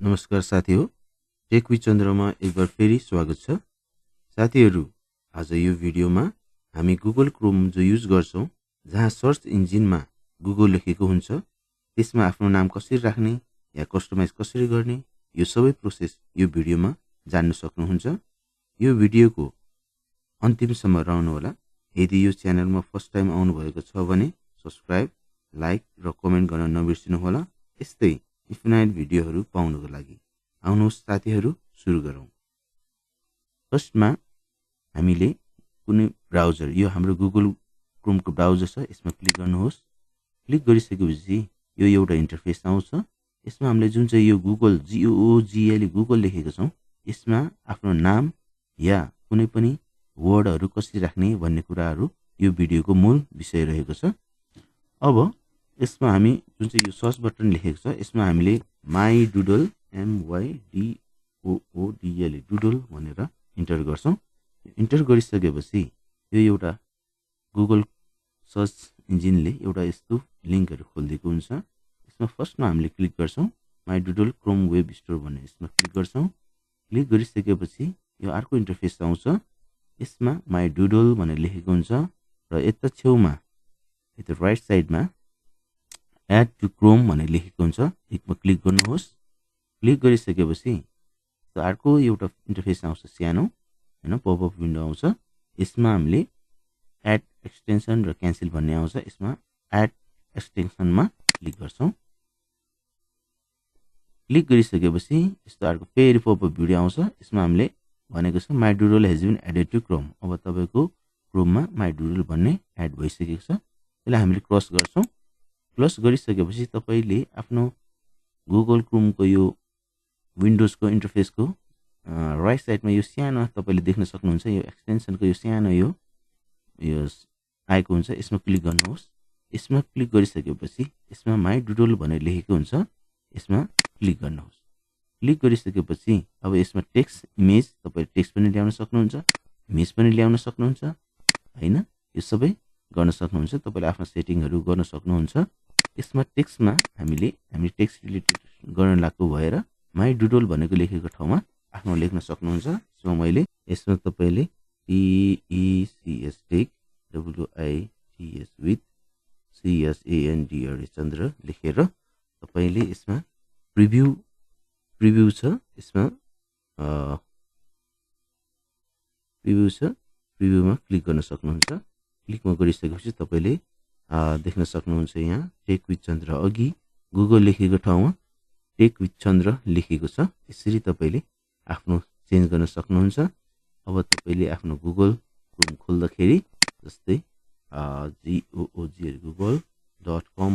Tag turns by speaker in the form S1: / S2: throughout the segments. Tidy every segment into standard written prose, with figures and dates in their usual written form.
S1: नमस्कार साथी हो टेक विथ चन्द्रमा एक बार फेरि स्वागत छ। साथीहरू, आज यो भिडियोमा हामी गुगल क्रोम जो युज गर्छौं, जहाँ सर्च इन्जिनमा गुगल लेखेको हुन्छ, त्यसमा आफ्नो नाम कसरी राख्ने या कस्टमाइज कसरी गर्ने, यो सबै प्रोसेस यो भिडियोमा जान्न सक्नुहुन्छ। यो भिडियोको अन्तिमसम्म रहनु होला। यदि यो च्यानलमा फर्स्ट टाइम आउनुभएको छ भने सब्स्क्राइब, लाइक र कमेन्ट गर्न नबिर्सिनु होला। यस्तै इन्फिनाइट भिडियोहरू पाउनको लागि आउनुहोस् साथीहरू, सुरु गरौँ। फर्स्टमा हामीले कुनै ब्राउजर, यो हाम्रो गुगल क्रोमको ब्राउजर छ, यसमा क्लिक गर्नुहोस्। क्लिक गरिसकेपछि यो एउटा इन्टरफेस आउँछ। यसमा हामीले जुन चाहिँ यो गुगल GOOGL गुगल लेखेको छौँ, यसमा आफ्नो नाम या कुनै पनि वर्डहरू कसरी राख्ने भन्ने कुराहरू यो भिडियोको मूल विषय रहेको छ। अब यसमा हामी जुन चाहिँ यो सर्च बटन लेखेको छ, यसमा हामीले माई डुडल MYDOODL डुडल भनेर इन्टर गर्छौँ। इन्टर गरिसकेपछि यो एउटा गुगल सर्च इन्जिनले एउटा यस्तो लिङ्कहरू खोलिदिएको हुन्छ। यसमा फर्स्टमा हामीले क्लिक गर्छौँ, my doodle Chrome web store भन्ने यसमा क्लिक गर्छौँ। क्लिक गरिसकेपछि यो अर्को इन्टरफेस आउँछ। यसमा माई डुडल भनेर लेखेको हुन्छ र यता छेउमा यता राइट साइडमा एड टु क्रोम भनेर लेखेको हुन्छ। एकमा क्लिक गर्नुहोस्। क्लिक गरिसकेपछि अर्को एउटा इन्टरफेस आउँछ सानो, हैन, पपअप विन्डो आउँछ। यसमा हामीले एड एक्सटेन्सन र क्यान्सल भन्ने आउँछ। यसमा एड एक्सटेन्सनमा क्लिक गर्छौँ। क्लिक गरिसकेपछि यस्तो अर्को फेरि पपअप भिडियो आउँछ। यसमा हामीले भनेको छ my doodle has been added to Chrome. अब तपाईँको क्रोममा माई डुडल भन्ने एड भइसकेको छ। यसलाई हामीले क्रस गर्छौँ। क्लोज गरिसकेपछि तपाईले आफ्नो गुगल क्रोमको यो विन्डोजको इन्टरफेसको राइट साइडमा यो सानो तपाईले देख्न सक्नुहुन्छ, यो एक्सटेन्सनको यो सानो यो आएको हुन्छ। यसमा क्लिक गर्नुहोस्। यसमा क्लिक गरिसकेपछि यसमा माई डुडल भनेर लेखेको हुन्छ। यसमा क्लिक गर्नुहोस्। क्लिक गरिसकेपछि अब यसमा टेक्स्ट, इमेज, तपाईले टेक्स्ट पनि ल्याउन सक्नुहुन्छ, इमेज पनि ल्याउन सक्नुहुन्छ, हैन, यो सबै गर्न सक्नुहुन्छ। तपाईले आफ्नो सेटिङहरू गर्न सक्नुहुन्छ। यसमा टेक्स्टमा हामीले टेक्स्ट रिलेटेड गर्न लाग्नु भएर माई डुडल भनेको लेखेको ठाउँमा आफ्नो लेख्न सक्नुहुन्छ। यसमा मैले यसमा तपाईले TECS take WITS with CSANDR चन्द्र लेखेर तपाईले यसमा प्रिभ्यू छ, यसमा प्रिभ्यूमा क्लिक गर्न सक्नुहुन्छ। क्लिकमा गरिसकेपछि तपाईले देख्न सक्नुहुन्छ यहाँ टेक विथ चन्द्र, अघि गुगल लेखेको ठाउँमा टेक विथ चन्द्र लेखेको छ। यसरी तपाईले आफ्नो चेन्ज गर्न सक्नुहुन्छ। अब तपाईले आफ्नो गुगल क्रोम खोल्दाखेरि जस्तै GOOGL.com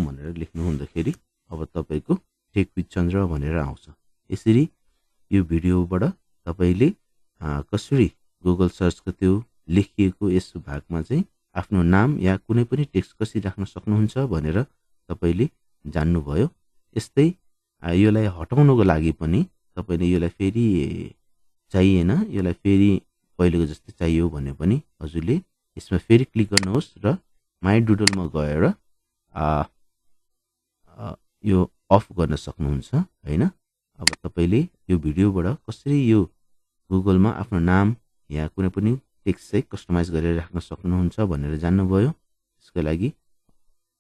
S1: भनेर लेख्नु हुँदाखेरि अब तपाईको टेक विथ चन्द्र भनेर आउँछ। यसरी यो भिडियोबाट तपाईले कसरी गुगल सर्चको त्यो लेखिएको यस भागमा चाहिँ आफ्नो नाम या कुनै पनि टेक्स्ट कसरी राख्न सक्नुहुन्छ भनेर तपाईले जान्नुभयो। यस्तै यसलाई हटाउनको लागि पनि तपाईले यसलाई फेरि चाहिएन, यसलाई फेरि पहिलेको जस्तै चाहियो भने पनि हजुरले यसमा फेरि क्लिक गर्नुहोस् र माई डुडलमा गएर यो अफ गर्न सक्नुहुन्छ, हैन। अब तपाईले यो भिडियोबाट कसरी यो गुगलमा आफ्नो नाम या कुनै पनि टेक्स्ट चाहिँ कस्टमाइज गरेर राख्न सक्नुहुन्छ भनेर जान्नुभयो। त्यसको लागि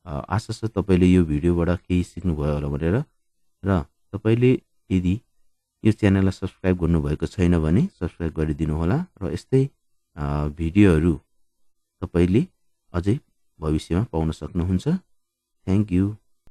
S1: आशा छ तपाईले यो भिडियोबाट केही सिक्नुभयो होला भनेर। र तपाईले यदि यो च्यानललाई सब्स्क्राइब गर्नुभएको छैन भने सब्स्क्राइब गरिदिनु होला र यस्तै भिडियोहरू तपाईले अझै भविष्यमा पाउन सक्नुहुन्छ। Thank you.